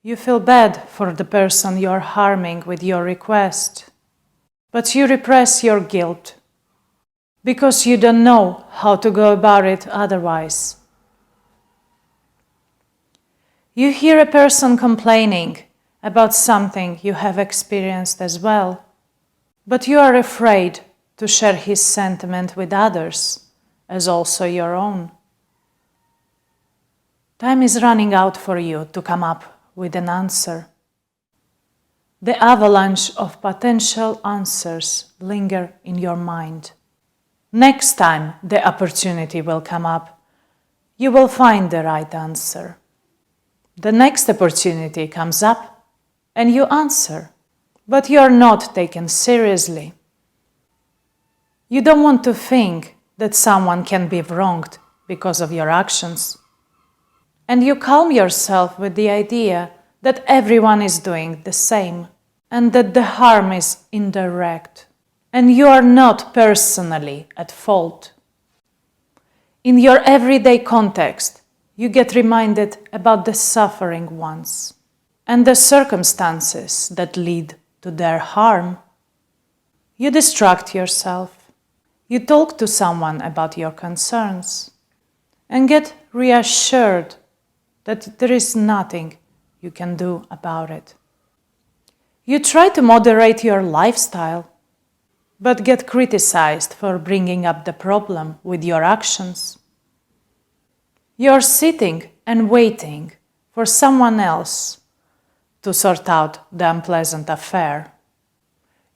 You feel bad for the person you're harming with your request, but you repress your guilt because you don't know how to go about it otherwise. You hear a person complaining about something you have experienced as well, but you are afraid to share his sentiment with others as also your own. Time is running out for you to come up with an answer. The avalanche of potential answers linger in your mind. Next time the opportunity will come up, you will find the right answer. The next opportunity comes up and you answer, but you are not taken seriously. You don't want to think that someone can be wronged because of your actions. And you calm yourself with the idea that everyone is doing the same and that the harm is indirect and you are not personally at fault. In your everyday context, you get reminded about the suffering ones and the circumstances that lead to their harm. You distract yourself. You talk to someone about your concerns and get reassured that there is nothing you can do about it. You try to moderate your lifestyle, but get criticized for bringing up the problem with your actions. You're sitting and waiting for someone else to sort out the unpleasant affair.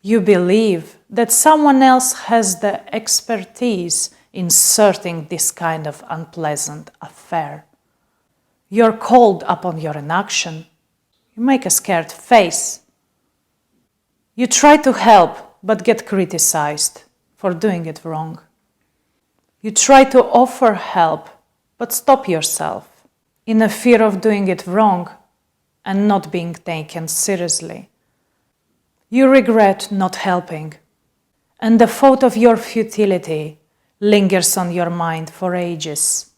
You believe that someone else has the expertise in sorting this kind of unpleasant affair. You're called upon your inaction. You make a scared face. You try to help, but get criticized for doing it wrong. You try to offer help, but stop yourself in a fear of doing it wrong and not being taken seriously. You regret not helping, and the thought of your futility lingers on your mind for ages.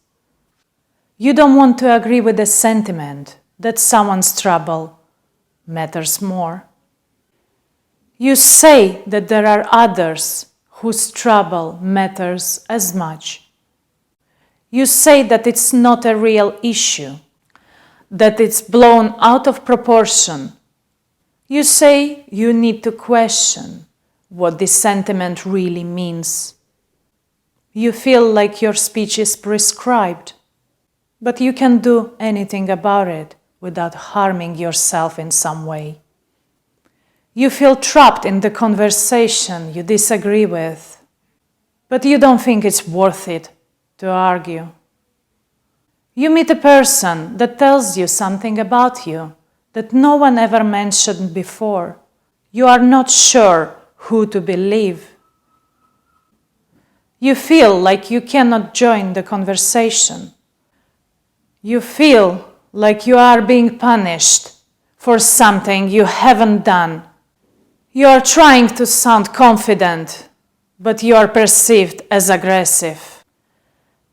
You don't want to agree with the sentiment that someone's trouble matters more. You say that there are others whose trouble matters as much. You say that it's not a real issue, that it's blown out of proportion. You say you need to question what this sentiment really means. You feel like your speech is prescribed, but you can't do anything about it without harming yourself in some way. You feel trapped in the conversation you disagree with, but you don't think it's worth it to argue. You meet a person that tells you something about you that no one ever mentioned before. You are not sure who to believe. You feel like you cannot join the conversation. You feel like you are being punished for something you haven't done. You are trying to sound confident, but you are perceived as aggressive.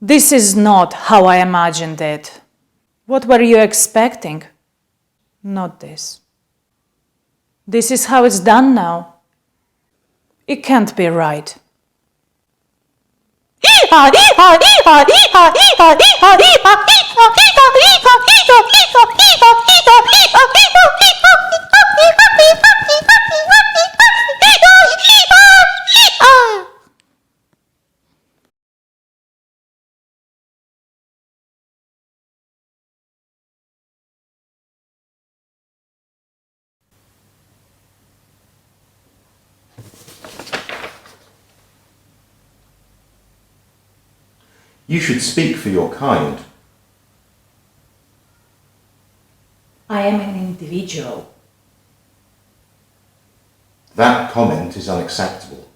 This is not how I imagined it. What were you expecting? Not this. This is how it's done now. It can't be right. You should speak for your kind. I am an individual. That comment is unacceptable.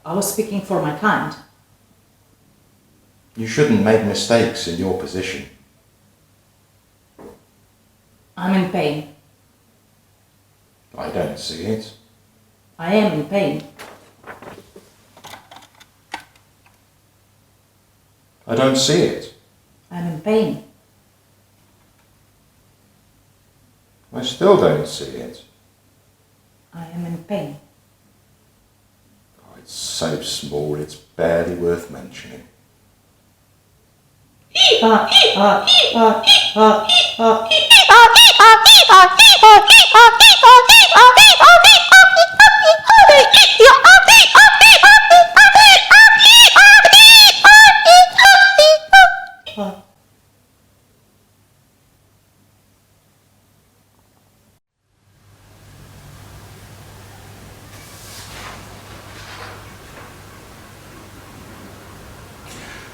I was speaking for my kind. You shouldn't make mistakes in your position. I'm in pain. I don't see it. I am in pain. I don't see it. I'm in pain. I still don't see it. I am in pain. Oh, it's so small, it's barely worth mentioning.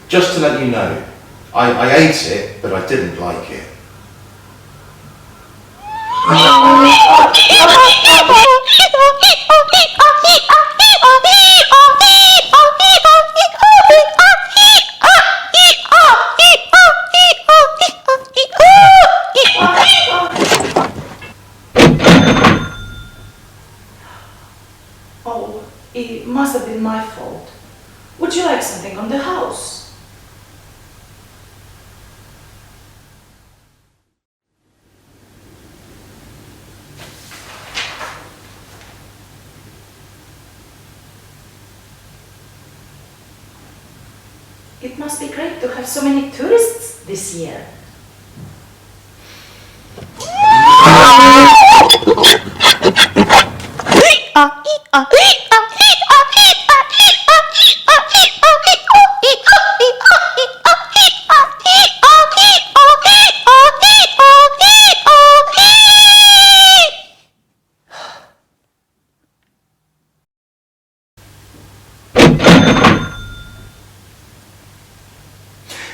Just to let you know, I ate it, but I didn't like it. Oh, it must have been my fault. Would you like something on the house? It must be great to have so many tourists this year.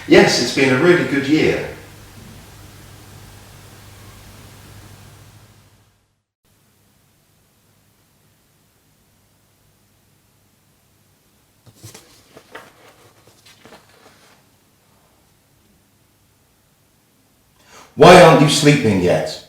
Yes, it's been a really good year. Why aren't you sleeping yet?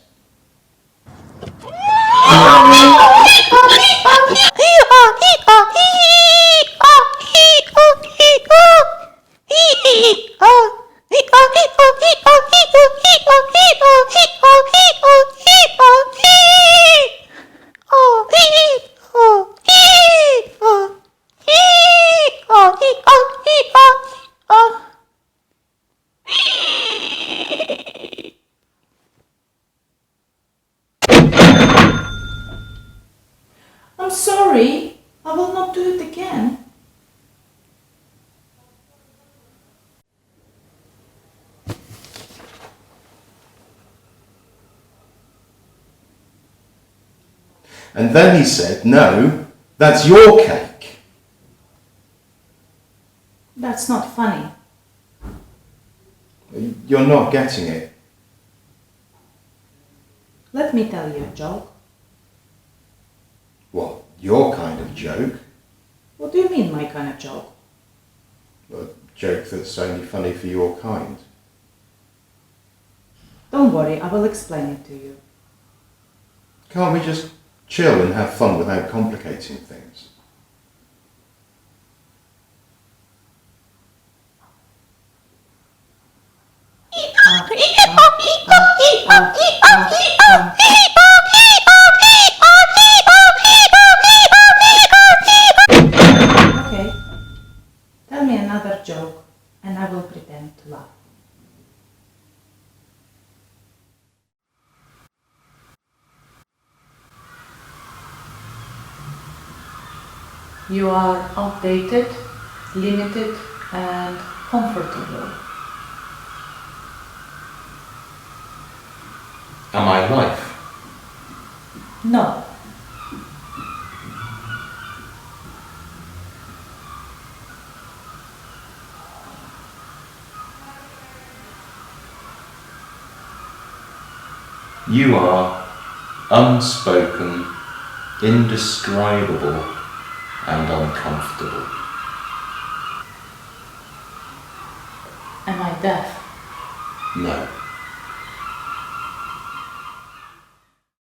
I'm sorry, I will not do it again. And then he said, no, that's your cake. That's not funny. You're not getting it. Let me tell you a joke. What, your kind of joke? What do you mean, my kind of joke? A joke that's only funny for your kind. Don't worry, I will explain it to you. Can't we just chill and have fun without complicating things? Okay, tell me another joke and I will pretend to laugh. You are outdated, limited and comfortable. Am I life? No. You are unspoken, indescribable, and uncomfortable. Am I deaf? No.